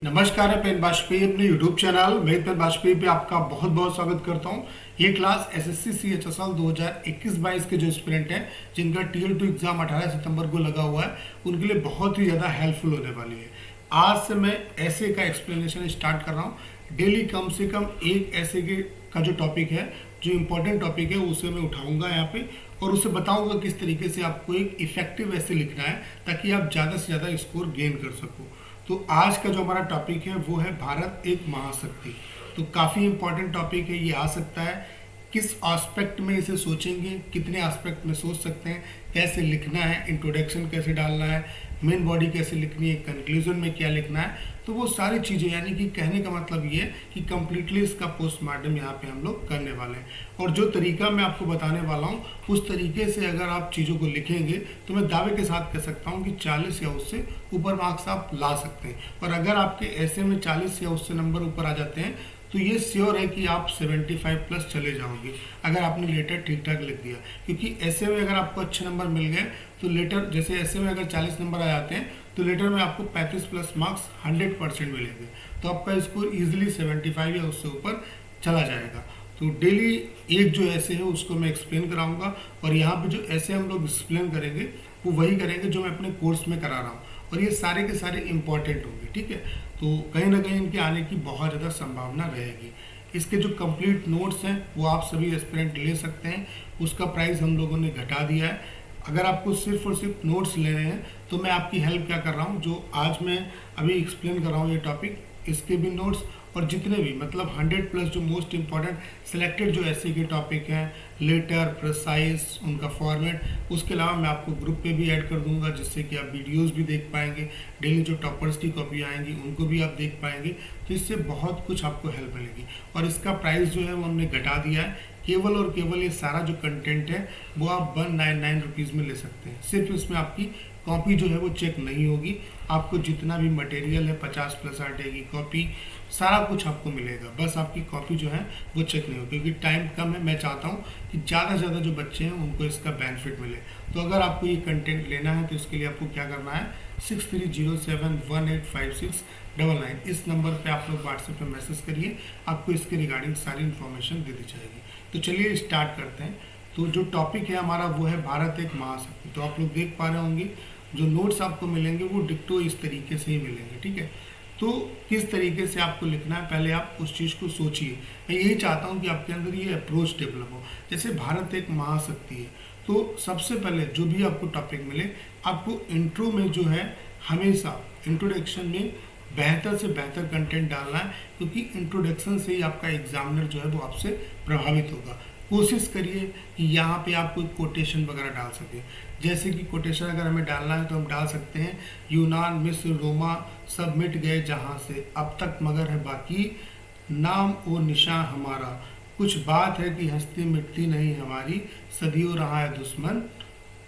नमस्कार, है पेन वाजपेयी अपने यूट्यूब चैनल मैं पेन वाजपेयी पे आपका बहुत बहुत स्वागत करता हूँ। ये क्लास एसएससी सीएचएसएल 2021-22 के जो एस्पिरेंट हैं जिनका टीयर 2 एग्जाम 18 सितंबर को लगा हुआ है उनके लिए बहुत ही ज़्यादा हेल्पफुल होने वाली है। आज से मैं ऐसे का एक्सप्लेनेशन स्टार्ट कर रहा हूँ। डेली कम से कम एक ऐसे का जो टॉपिक है, जो इम्पोर्टेंट टॉपिक है, उसे मैं उठाऊंगा यहाँ पे और उसे बताऊंगा किस तरीके से आपको एक इफेक्टिव ऐसे लिखना है ताकि आप ज़्यादा से ज़्यादा स्कोर गेन कर सको। तो आज का जो हमारा टॉपिक है वो है भारत एक महाशक्ति। तो काफ़ी इंपॉर्टेंट टॉपिक है, ये आ सकता है किस एस्पेक्ट में इसे सोचेंगे, कितने एस्पेक्ट में सोच सकते हैं, कैसे लिखना है, इंट्रोडक्शन कैसे डालना है, मेन बॉडी कैसे लिखनी है, कंक्लूजन में क्या लिखना है। तो वो सारी चीज़ें, यानी कि कहने का मतलब ये है कि कम्प्लीटली इसका पोस्टमार्टम यहाँ पे हम लोग करने वाले हैं। और जो तरीका मैं आपको बताने वाला हूँ उस तरीके से अगर आप चीज़ों को लिखेंगे तो मैं दावे के साथ कह सकता हूँ कि 40 या उससे ऊपर मार्क्स आप ला सकते हैं। और अगर आपके ऐसे में 40 या उससे नंबर ऊपर आ जाते हैं तो ये श्योर है कि आप 75 प्लस चले जाओगे अगर आपने लेटर ठीक ठाक लिख दिया। क्योंकि ऐसे में अगर आपको अच्छे नंबर मिल गए तो लेटर, जैसे ऐसे में अगर 40 नंबर आ जाते हैं तो लेटर में आपको 35 प्लस मार्क्स 100% मिलेंगे, तो आपका स्कोर ईजिली 75 या उससे ऊपर चला जाएगा। तो डेली एक जो ऐसे है उसको मैं एक्सप्लेन कराऊंगा और यहाँ पे जो ऐसे हम लोग एक्सप्लेन करेंगे वो वही करेंगे जो मैं अपने कोर्स में करा रहा हूँ, और ये सारे के सारे इंपॉर्टेंट होंगे। ठीक है, तो कहीं ना कहीं इनके आने की बहुत ज़्यादा संभावना रहेगी। इसके जो कंप्लीट नोट्स हैं वो आप सभी एस्पिरेंट ले सकते हैं, उसका प्राइस हम लोगों ने घटा दिया है। अगर आपको सिर्फ और सिर्फ नोट्स लेने हैं तो मैं आपकी हेल्प क्या कर रहा हूँ, जो आज मैं अभी एक्सप्लेन कर रहा हूँ ये टॉपिक, इसके भी नोट्स और जितने भी मतलब 100 प्लस जो मोस्ट इंपॉर्टेंट सिलेक्टेड जो ऐसे के टॉपिक हैं, लेटर, प्रिसाइज, उनका फॉर्मेट, उसके अलावा मैं आपको ग्रुप पे भी ऐड कर दूंगा जिससे कि आप वीडियोस भी देख पाएंगे। डेली जो टॉपर्स की कॉपी आएंगी उनको भी आप देख पाएंगे, तो इससे बहुत कुछ आपको हेल्प मिलेगी। और इसका प्राइस जो है वो हमने घटा दिया है, केवल और केवल ये सारा जो कंटेंट है वो आप 199 रुपीज़ में ले सकते हैं। सिर्फ इसमें आपकी कॉपी जो है वो चेक नहीं होगी, आपको जितना भी मटेरियल है 50 प्लस आटे की कॉपी, सारा कुछ आपको मिलेगा, बस आपकी कॉपी जो है वो चेक नहीं होगी। क्योंकि टाइम कम है, मैं चाहता हूँ कि ज़्यादा से ज़्यादा जो बच्चे हैं उनको इसका बेनिफिट मिले। तो अगर आपको ये कंटेंट लेना है तो इसके लिए आपको क्या करना है, 6307185699 इस नंबर पे आप लोग व्हाट्सएप पे मैसेज करिए, आपको इसके रिगार्डिंग सारी इन्फॉर्मेशन दे दी जाएगी। तो चलिए स्टार्ट करते हैं। तो जो टॉपिक है हमारा वो है भारत एक महाशक्ति। तो आप लोग देख पा रहे होंगे जो नोट्स आपको मिलेंगे वो डिक्टो इस तरीके से ही मिलेंगे। ठीक है, तो किस तरीके से आपको लिखना है पहले आप उस चीज़ को सोचिए। मैं यही चाहता हूँ कि आपके अंदर ये अप्रोच डेवलप हो। जैसे भारत एक महाशक्ति है तो सबसे पहले जो भी आपको टॉपिक मिले, आपको इंट्रो में जो है हमेशा इंट्रोडक्शन में बेहतर से बेहतर कंटेंट डालना है, क्योंकि इंट्रोडक्शन से ही आपका एग्जामिनर जो है वो आपसे प्रभावित होगा। कोशिश करिए कि यहाँ पे आप कोई कोटेशन वगैरह डाल सकें। जैसे कि कोटेशन अगर हमें डालना है तो हम डाल सकते हैं, यूनान, मिस्र, रोमा सब मिट गए जहाँ से, अब तक मगर है बाकी नाम ओ निशान हमारा, कुछ बात है कि हस्ती मिटती नहीं हमारी, सदियों रहा है दुश्मन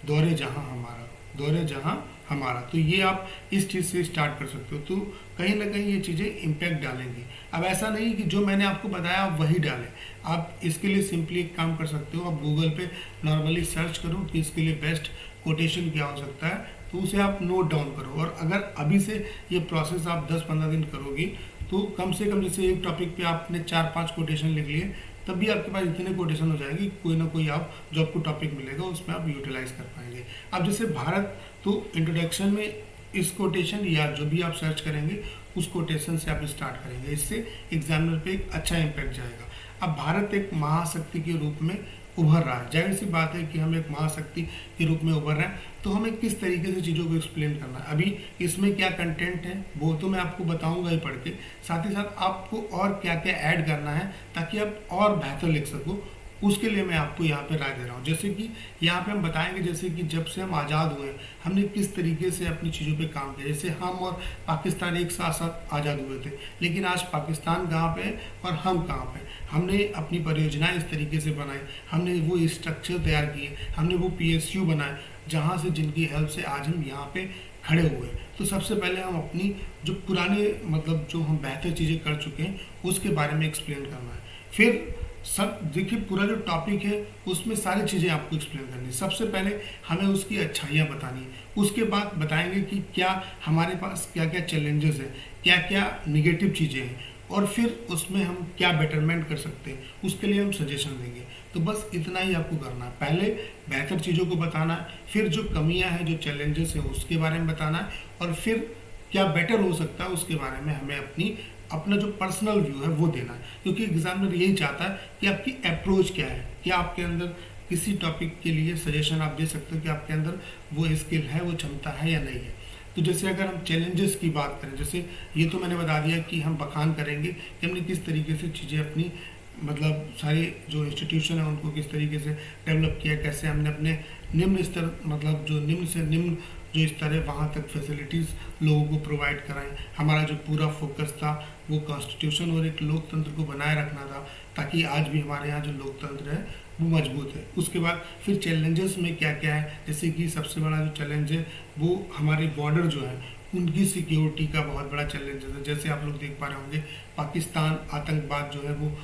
दौरे जहाँ हमारा, दौरे जहाँ हमारा। तो ये आप इस चीज़ से स्टार्ट कर सकते हो, तो कहीं ना कहीं ये चीज़ें इम्पैक्ट डालेंगी। अब ऐसा नहीं कि जो मैंने आपको बताया आप वही डालें, आप इसके लिए सिंपली एक काम कर सकते हो, आप गूगल पे नॉर्मली सर्च करो कि इसके लिए बेस्ट कोटेशन क्या हो सकता है, तो उसे आप नोट डाउन करो। और अगर अभी से ये प्रोसेस आप 10-15 दिन करोगी तो कम से कम जैसे एक टॉपिक पे आपने 4-5 कोटेशन लिख लिए, तब भी आपके पास इतने कोटेशन हो जाएंगे, कोई ना कोई आप जो आपको टॉपिक मिलेगा उसमें आप यूटिलाइज कर पाएंगे। अब जैसे भारत, तो इंट्रोडक्शन में इस कोटेशन या जो भी आप सर्च करेंगे उस कोटेशन से आप स्टार्ट करेंगे, इससे एग्जामिनर पे एक अच्छा इम्पैक्ट जाएगा। अब भारत एक महाशक्ति के रूप में उभर रहा है, जाहिर सी बात है कि हम एक महाशक्ति के रूप में उभर रहे हैं, तो हमें किस तरीके से चीज़ों को एक्सप्लेन करना है, अभी इसमें क्या कंटेंट है वो तो मैं आपको बताऊंगा ही पढ़ के, साथ ही साथ आपको और क्या क्या ऐड करना है ताकि आप और बेहतर लिख सको, उसके लिए मैं आपको यहाँ पे राय दे रहा हूँ। जैसे कि यहाँ पे हम बताएंगे जैसे कि जब से हम आज़ाद हुए हमने किस तरीके से अपनी चीज़ों पे काम किया। जैसे हम और पाकिस्तान एक साथ साथ आज़ाद हुए थे, लेकिन आज पाकिस्तान कहाँ पे है और हम कहाँ पे, हमने अपनी परियोजनाएं इस तरीके से बनाई, हमने वो स्ट्रक्चर तैयार किए, हमने वो PSU बनाए जहाँ से जिनकी हेल्प से आज हम यहाँ पे खड़े हुए। तो सबसे पहले हम अपनी जो पुराने मतलब जो हम बेहतर चीज़ें कर चुके हैं उसके बारे में एक्सप्लेन करना है। फिर सब देखिए, पूरा जो टॉपिक है उसमें सारी चीज़ें आपको एक्सप्लेन करनी है। सबसे पहले हमें उसकी अच्छाइयाँ बतानी है, उसके बाद बताएंगे कि क्या हमारे पास क्या क्या चैलेंजेस हैं, क्या क्या निगेटिव चीज़ें हैं, और फिर उसमें हम क्या बेटरमेंट कर सकते हैं, उसके लिए हम सजेशन देंगे। तो बस इतना ही आपको करना है, पहले बेहतर चीज़ों को बताना है, फिर जो कमियां हैं, जो चैलेंजेस हैं उसके बारे में बताना है, और फिर क्या बेटर हो सकता है उसके बारे में हमें अपना जो पर्सनल व्यू है वो देना है। क्योंकि एग्जामिनर यही चाहता है कि आपकी अप्रोच क्या है, क्या आपके अंदर किसी टॉपिक के लिए सजेशन आप दे सकते हो कि आपके अंदर वो स्किल है, वो क्षमता है या नहीं है। तो जैसे अगर हम चैलेंजेस की बात करें, जैसे ये तो मैंने बता दिया कि हम बखान करेंगे कि हमने किस तरीके से चीज़ें अपनी, मतलब सारे जो इंस्टीट्यूशन है उनको किस तरीके से डेवलप किया, कैसे हमने अपने निम्न स्तर, मतलब जो निम्न से निम्न जो स्तर है वहाँ तक फैसिलिटीज़ लोगों को प्रोवाइड कराएं। हमारा जो पूरा फोकस था वो कॉन्स्टिट्यूशन और एक लोकतंत्र को बनाए रखना था, ताकि आज भी हमारे यहाँ जो लोकतंत्र है वो मजबूत है। उसके बाद फिर चैलेंजेस में क्या क्या है, जैसे कि सबसे बड़ा जो चैलेंज है वो हमारे बॉर्डर जो है उनकी सिक्योरिटी का बहुत बड़ा चैलेंज है। जैसे आप लोग देख पा रहे होंगे, पाकिस्तान आतंकवाद जो है वो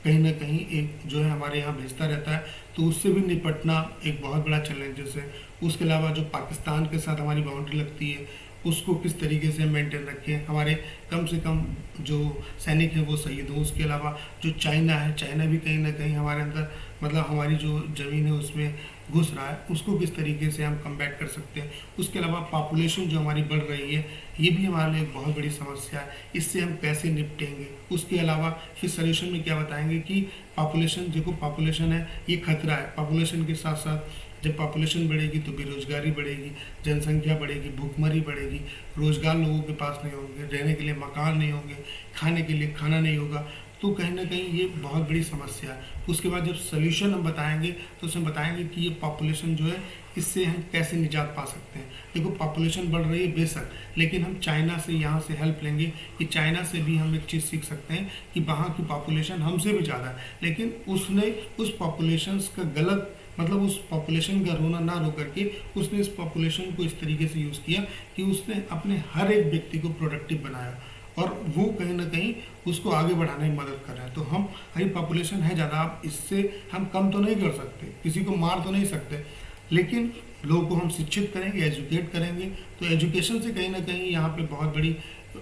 कहीं ना कहीं एक जो है हमारे यहाँ भेजता रहता है, तो उससे भी निपटना एक बहुत बड़ा चैलेंजेस है। उसके अलावा जो पाकिस्तान के साथ हमारी बाउंड्री लगती है उसको किस तरीके से मेंटेन रखें, हमारे कम से कम जो सैनिक हैं वो शहीद हों। उसके अलावा जो चाइना है, चाइना भी कहीं ना कहीं हमारे अंदर, मतलब हमारी जो ज़मीन है उसमें घुस रहा है, उसको किस तरीके से हम कम्बैट कर सकते हैं। उसके अलावा पॉपुलेशन जो हमारी बढ़ रही है ये भी हमारे लिए एक बहुत बड़ी समस्या है, इससे हम कैसे निपटेंगे। उसके अलावा फिर सोल्यूशन में क्या बताएंगे कि पॉपुलेशन, देखो पॉपुलेशन है ये खतरा है, पॉपुलेशन के साथ साथ जब पॉपुलेशन बढ़ेगी तो बेरोजगारी बढ़ेगी, जनसंख्या बढ़ेगी, भूखमरी बढ़ेगी, रोजगार लोगों के पास नहीं होंगे, रहने के लिए मकान नहीं होंगे, खाने के लिए खाना नहीं होगा, तो कहीं ना कहीं ये बहुत बड़ी समस्या है। उसके बाद जब सोल्यूशन हम बताएंगे तो उसमें बताएंगे कि ये पॉपुलेशन जो है इससे हम कैसे निजात पा सकते हैं। देखो पॉपुलेशन बढ़ रही है बेशक, लेकिन हम चाइना से यहाँ से हेल्प लेंगे कि चाइना से भी हम एक चीज़ सीख सकते हैं कि वहाँ की पॉपुलेशन हमसे भी ज़्यादा है, लेकिन उसने उस पॉपुलेशन का गलत, मतलब उस पॉपुलेशन का रोना ना रो करके उसने इस पॉपुलेशन को इस तरीके से यूज़ किया कि उसने अपने हर एक व्यक्ति को प्रोडक्टिव बनाया, और वो कहीं ना कहीं उसको आगे बढ़ाने में मदद कर रहा है। तो हम, हमारी पॉपुलेशन है ज़्यादा, अब इससे हम कम तो नहीं कर सकते, किसी को मार तो नहीं सकते, लेकिन लोगों को हम शिक्षित करेंगे, एजुकेट करेंगे, तो एजुकेशन से कहीं ना कहीं यहाँ पे बहुत बड़ी,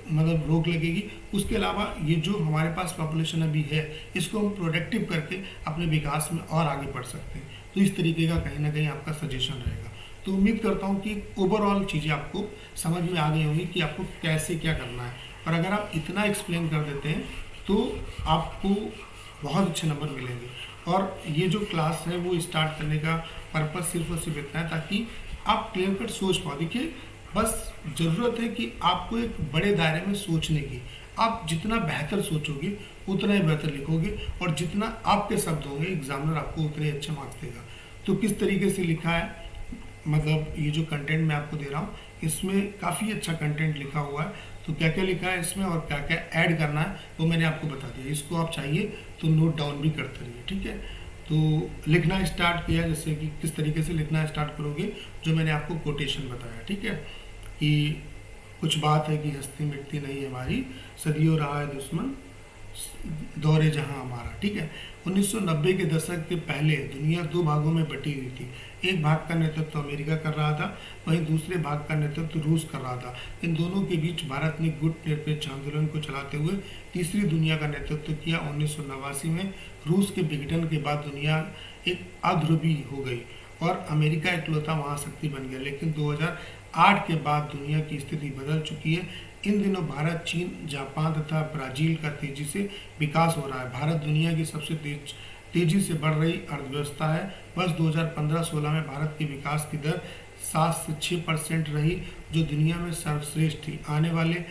मतलब रोक लगेगी। उसके अलावा ये जो हमारे पास पॉपुलेशन अभी है इसको हम प्रोडक्टिव करके अपने विकास में और आगे बढ़ सकते हैं। तो इस तरीके का कहीं ना कहीं आपका सजेशन रहेगा। तो उम्मीद करता हूँ कि ओवरऑल चीज़ें आपको समझ में आ गई होंगी कि आपको कैसे क्या करना है, और अगर आप इतना एक्सप्लेन कर देते हैं तो आपको बहुत अच्छे नंबर मिलेंगे। और ये जो क्लास है वो स्टार्ट करने का पर्पज़ सिर्फ और सिर्फ इतना है ताकि आप क्लियर कट सोच पाओ। देखिए बस ज़रूरत है कि आपको एक बड़े दायरे में सोचने की, आप जितना बेहतर सोचोगे उतना ही बेहतर लिखोगे, और जितना आपके शब्द होंगे एग्जामिनर आपको उतने अच्छे मार्क्स देगा। तो किस तरीके से लिखा है, मतलब ये जो कंटेंट मैं आपको दे रहा हूँ इसमें काफ़ी अच्छा कंटेंट लिखा हुआ है। तो क्या क्या लिखा है इसमें और क्या क्या ऐड करना है वो मैंने आपको बता दिया। इसको आप चाहिए तो नोट डाउन भी करते रहिए, ठीक है। तो लिखना स्टार्ट किया, जैसे कि किस तरीके से लिखना स्टार्ट करोगे, जो मैंने आपको कोटेशन बताया, ठीक है, कि कुछ बात है कि हस्ती मिटती नहीं हमारी, सदियों रहा है दुश्मन दौरे जहां हमारा, ठीक है। 1990 के दशक के पहले दुनिया दो भागों में बटी हुई थी। एक भाग का नेतृत्व अमेरिका कर रहा था, वहीं दूसरे भाग का नेतृत्व रूस कर रहा था। इन दोनों के बीच भारत ने गुट निरपेक्ष आंदोलन को चलाते हुए तीसरी दुनिया का नेतृत्व किया। 1989 में रूस के विघटन के बाद दुनिया एक अध्रुवीय हो गई और अमेरिका इकलौता महाशक्ति बन गया। लेकिन 2008 के बाद दुनिया की स्थिति बदल चुकी है। इन दिनों भारत, चीन, जापान तथा ब्राजील का तेजी से विकास हो रहा है। भारत दुनिया की सबसे तेजी से बढ़ रही अर्थव्यवस्था है। वर्ष 2015-16 में भारत के विकास की दर 7 से 6% रही, जो दुनिया में सर्वश्रेष्ठ थी। आने वाले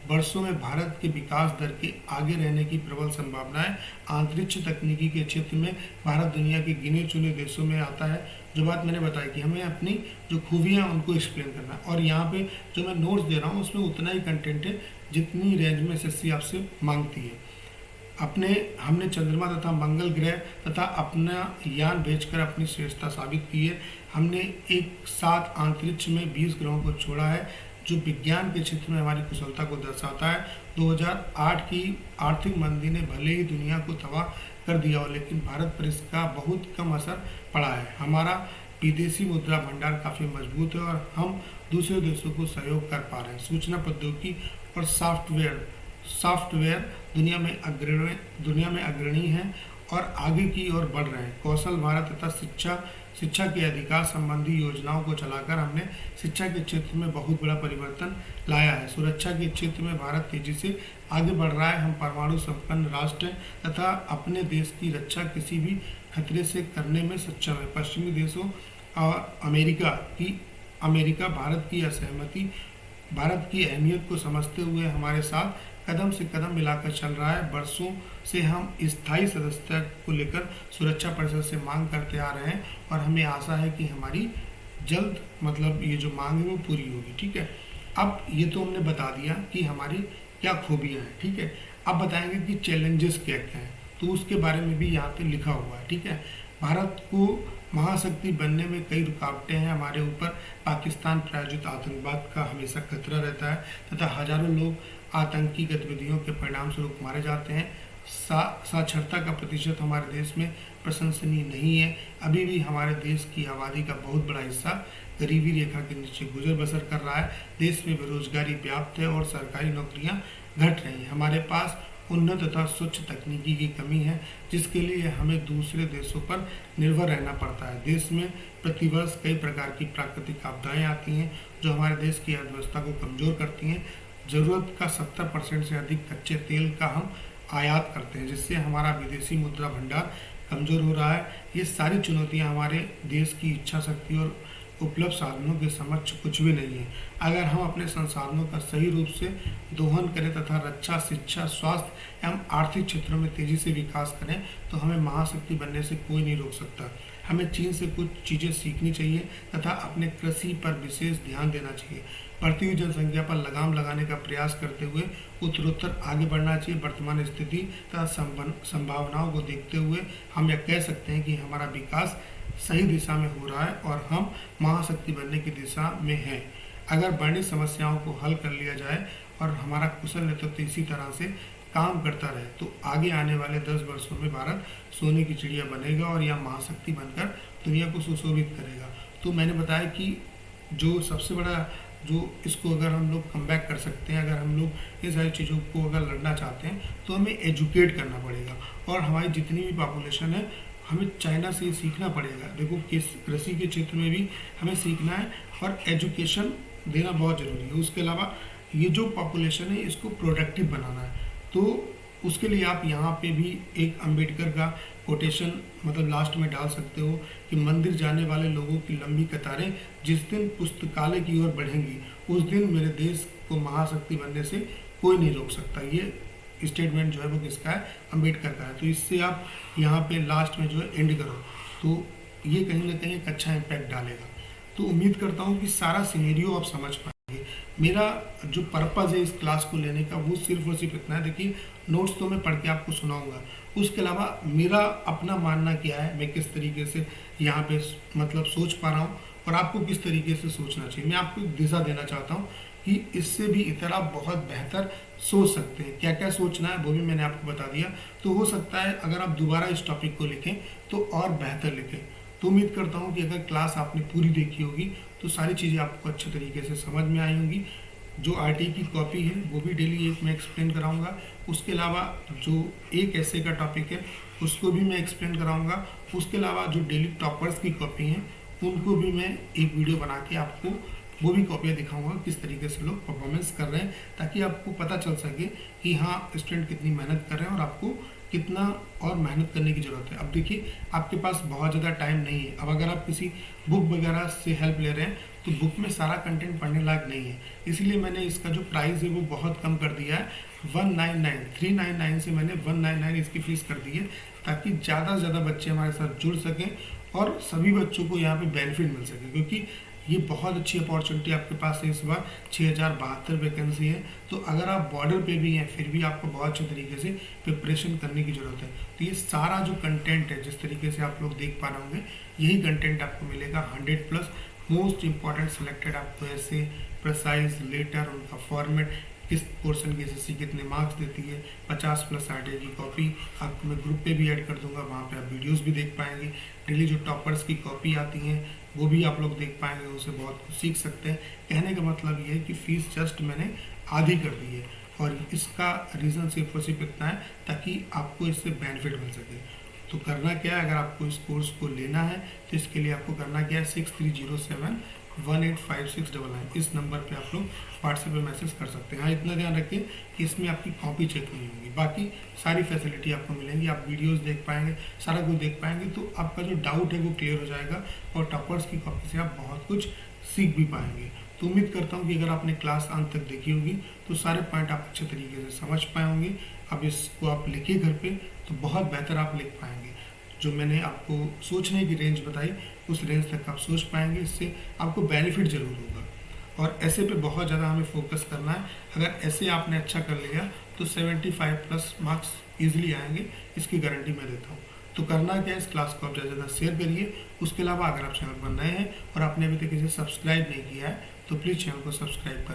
वर्षों में भारत के विकास दर के आगे रहने की प्रबल संभावना है। अंतरिक्ष तकनीकी के क्षेत्र में भारत दुनिया के गिने चुने देशों में आता है। जो बात मैंने बताई कि हमें अपनी जो खूबियाँ उनको एक्सप्लेन करना है, और यहाँ पे जो मैं नोट्स दे रहा हूँ उसमें उतना ही कंटेंट है जितनी रेंज में एसएससी आपसे मांगती है। हमने चंद्रमा तथा मंगल ग्रह तथा अपना यान भेजकर अपनी श्रेष्ठता साबित की है। हमने एक साथ अंतरिक्ष में 20 ग्रहों को छोड़ा है, जो विज्ञान के क्षेत्र में हमारी कुशलता को दर्शाता है। 2008 की आर्थिक मंदी ने भले ही दुनिया को तबाह कर दिया हो, लेकिन भारत पर इसका बहुत कम असर पड़ा है। हमारा विदेशी मुद्रा भंडार काफ़ी मजबूत है और हम दूसरे देशों को सहयोग कर पा रहे हैं। सूचना प्रौद्योगिकी और सॉफ्टवेयर दुनिया में अग्रणी हैं और आगे की ओर बढ़ रहे हैं। कौशल भारत तथा शिक्षा के अधिकार संबंधी योजनाओं को चलाकर हमने शिक्षा के क्षेत्र में बहुत बड़ा परिवर्तन लाया है। सुरक्षा के क्षेत्र में भारत तेजी से आगे बढ़ रहा है। हम परमाणु संपन्न राष्ट्र हैं तथा अपने देश की रक्षा किसी भी खतरे से करने में सक्षम है। पश्चिमी देशों और अमेरिका भारत की अहमियत को समझते हुए हमारे साथ कदम से कदम मिलाकर चल रहा है। बरसों से हम स्थायी सदस्यता को लेकर सुरक्षा परिषद से मांग करते आ रहे हैं और हमें आशा है कि हमारी जल्द ये जो मांग है वो पूरी होगी। ठीक है, अब ये तो हमने बता दिया कि हमारी क्या खूबियाँ हैं। ठीक है, अब बताएंगे कि चैलेंजेस क्या क्या हैं, तो उसके बारे में भी यहाँ पे लिखा हुआ है। ठीक है, भारत को महाशक्ति बनने में कई रुकावटें हैं। हमारे ऊपर पाकिस्तान प्रायोजित आतंकवाद का हमेशा खतरा रहता है तथा हजारों लोग आतंकी गतिविधियों के परिणाम स्वरूप मारे जाते हैं। साक्षरता का प्रतिशत हमारे देश में प्रशंसनीय नहीं है। अभी भी हमारे देश की आबादी का बहुत बड़ा हिस्सा गरीबी रेखा के नीचे गुजर बसर कर रहा है। देश में बेरोजगारी व्याप्त है और सरकारी नौकरियां घट रही हैं। हमारे पास उन्नत तथा स्वच्छ तकनीकी की कमी है, जिसके लिए हमें दूसरे देशों पर निर्भर रहना पड़ता है। देश में प्रतिवर्ष कई प्रकार की प्राकृतिक आपदाएं आती हैं जो हमारे देश की अर्थव्यवस्था को कमजोर करती हैं। जरूरत का 70% से अधिक कच्चे तेल का हम आयात करते हैं, जिससे हमारा विदेशी मुद्रा भंडार कमजोर हो रहा है। ये सारी चुनौतियां हमारे देश की इच्छा शक्ति और उपलब्ध साधनों के समक्ष कुछ भी नहीं है। अगर हम अपने संसाधनों का सही रूप से दोहन करें तथा रक्षा, शिक्षा, स्वास्थ्य एवं आर्थिक क्षेत्रों में तेजी से विकास करें तो हमें महाशक्ति बनने से कोई नहीं रोक सकता। हमें चीन से कुछ चीज़ें सीखनी चाहिए तथा अपने कृषि पर विशेष ध्यान देना चाहिए। बढ़ती हुई जनसंख्या पर लगाम लगाने का प्रयास करते हुए उत्तरोत्तर आगे बढ़ना चाहिए। वर्तमान स्थिति तथा संभावनाओं को देखते हुए हम यह कह सकते हैं कि हमारा विकास सही दिशा में हो रहा है और हम महाशक्ति बनने की दिशा में हैं। अगर बड़ी समस्याओं को हल कर लिया जाए और हमारा कुशल नेतृत्व इसी तरह से काम करता रहे तो आगे आने वाले 10 वर्षों में भारत सोने की चिड़िया बनेगा और यह महाशक्ति बनकर दुनिया को सुशोभित करेगा। तो मैंने बताया कि जो सबसे बड़ा इसको अगर हम लोग कम बैक कर सकते हैं, अगर हम लोग ये सारी चीज़ों को अगर लड़ना चाहते हैं तो हमें एजुकेट करना पड़ेगा और हमारी जितनी भी पॉपुलेशन है हमें चाइना से सीखना पड़ेगा। देखो कृषि के क्षेत्र में भी हमें सीखना है और एजुकेशन देना बहुत ज़रूरी है। उसके अलावा ये जो पॉपुलेशन है इसको प्रोडक्टिव बनाना है, तो उसके लिए आप यहाँ पे भी एक अंबेडकर का कोटेशन लास्ट में डाल सकते हो कि मंदिर जाने वाले लोगों की लंबी कतारें जिस दिन पुस्तकालय की ओर बढ़ेंगी उस दिन मेरे देश को महाशक्ति बनने से कोई नहीं रोक सकता। ये स्टेटमेंट जो है वो किसका है? अंबेडकर का है। तो इससे आप यहाँ पे लास्ट में जो है एंड करो तो ये कहीं ना कहीं एक अच्छा इम्पैक्ट डालेगा। तो उम्मीद करता हूँ कि सारा सिनेरियो आप समझ पाएंगे। मेरा जो पर्पज़ है इस क्लास को लेने का वो सिर्फ और सिर्फ इतना है। देखिए नोट्स तो मैं पढ़ के आपको सुनाऊंगा, उसके अलावा मेरा अपना मानना क्या है, मैं किस तरीके से यहाँ पे सोच पा रहा हूँ और आपको किस तरीके से सोचना चाहिए। मैं आपको एक दिशा देना चाहता हूँ कि इससे भी इतना आप बहुत बेहतर सोच सकते हैं। क्या क्या सोचना है वो भी मैंने आपको बता दिया। तो हो सकता है अगर आप दोबारा इस टॉपिक को लिखें तो और बेहतर लिखें। तो उम्मीद करता हूँ कि अगर क्लास आपने पूरी देखी होगी तो सारी चीज़ें आपको अच्छे तरीके से समझ में आई होंगी। जो आरटीई की कॉपी है वो भी डेली एक मैं एक्सप्लेन कराऊंगा। उसके अलावा जो एक ऐसे का टॉपिक है उसको भी मैं एक्सप्लेन कराऊंगा। उसके अलावा जो डेली टॉपर्स की कॉपी हैं उनको भी मैं एक वीडियो बना के आपको वो भी कॉपियाँ दिखाऊंगा किस तरीके से लोग परफॉर्मेंस कर रहे हैं, ताकि आपको पता चल सके कि हाँ स्टूडेंट कितनी मेहनत कर रहे हैं और आपको कितना और मेहनत करने की ज़रूरत है। अब देखिए आपके पास बहुत ज़्यादा टाइम नहीं है। अब अगर आप किसी बुक वगैरह से हेल्प ले रहे हैं तो बुक में सारा कंटेंट पढ़ने लायक नहीं है, इसलिए मैंने इसका जो प्राइस है वो बहुत कम कर दिया है। 399 से मैंने 199 इसकी फीस कर दी है, ताकि ज़्यादा से ज़्यादा बच्चे हमारे साथ जुड़ सकें और सभी बच्चों को यहाँ पे बेनिफिट मिल सके, क्योंकि ये बहुत अच्छी अपॉर्चुनिटी आपके पास है। इस बार 6072 वैकेंसी है। तो अगर आप बॉर्डर पे भी हैं फिर भी आपको बहुत अच्छे तरीके से प्रिपरेशन करने की ज़रूरत है। तो ये सारा जो कंटेंट है जिस तरीके से आप लोग देख पा रहे होंगे यही कंटेंट आपको मिलेगा 100+ मोस्ट इंपॉर्टेंट सिलेक्टेड। आपको ऐसे प्रिसाइज लेटर, उनका फॉर्मेट किस पोर्शन की एसएससी कितने मार्क्स देती है। 50 प्लस आरटीआई की कॉपी आपको मैं ग्रुप पे भी ऐड कर दूंगा, वहाँ पे आप वीडियोस भी देख पाएंगे। डेली जो टॉपर्स की कॉपी आती हैं वो भी आप लोग देख पाएंगे, उनसे बहुत कुछ सीख सकते हैं। कहने का मतलब ये है कि फ़ीस जस्ट मैंने आधी कर दी है, और इसका रीज़न सिर्फ और सिर्फ इतना है ताकि आपको इससे बेनिफिट मिल सके। तो करना क्या है, अगर आपको इस कोर्स को लेना है तो इसके लिए आपको करना क्या है, 6307185699 इस नंबर पे आप लोग व्हाट्सएप पे मैसेज कर सकते हैं। हाँ, इतना ध्यान रखें कि इसमें आपकी कॉपी चेक नहीं होगी, बाकी सारी फैसिलिटी आपको मिलेंगी। आप वीडियोस देख पाएंगे, सारा कुछ देख पाएंगे, तो आपका जो डाउट है वो क्लियर हो जाएगा, और टॉपर्स की कॉपी से आप बहुत कुछ सीख भी पाएंगे। तो उम्मीद करता हूँ कि अगर आपने क्लास अंत तक देखी होगी तो सारे पॉइंट आप अच्छे तरीके से समझ पाए होंगे। अब इसको आप लिखिए घर पे तो बहुत बेहतर आप लिख पाएंगे। जो मैंने आपको सोचने की रेंज बताई उस रेंज तक आप सोच पाएंगे, इससे आपको बेनिफिट जरूर होगा। और ऐसे पे बहुत ज़्यादा हमें फोकस करना है। अगर ऐसे आपने अच्छा कर लिया तो 75 प्लस मार्क्स ईजिली आएंगे, इसकी गारंटी मैं देता हूँ। तो करना क्या है, इस क्लास को आप ज़्यादा से ज़्यादा शेयर करिए। उसके अलावा अगर आप चैनल पर नए हैं और आपने अभी तक इसे सब्सक्राइब नहीं किया है तो प्लीज़ चैनल को सब्सक्राइब करना